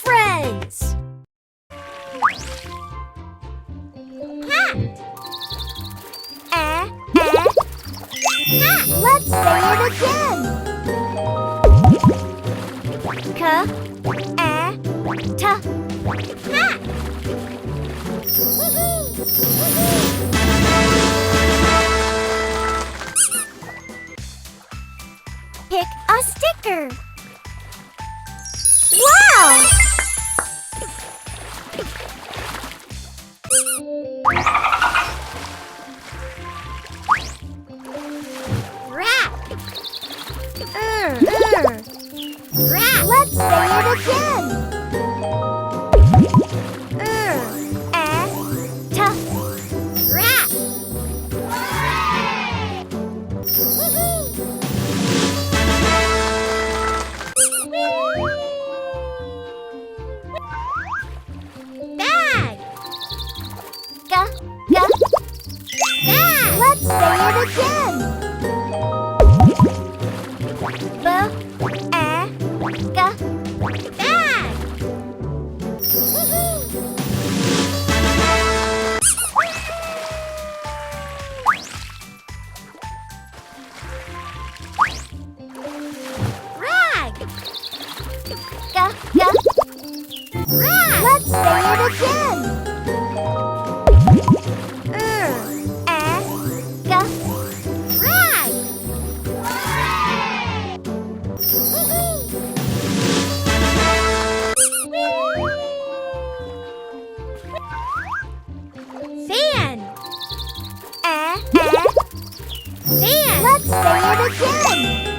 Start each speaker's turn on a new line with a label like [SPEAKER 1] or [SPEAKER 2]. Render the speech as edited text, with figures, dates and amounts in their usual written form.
[SPEAKER 1] friends. Hat. Hat. Let's say it again. Hat. Pick a sticker. Wow! Rat. Rat. Let's say it again. Rat. Bag. Bag. Let's say it again. Bag. Rag. Rag. Let's say it again. Rag. Fan. Fan. Let's say it again.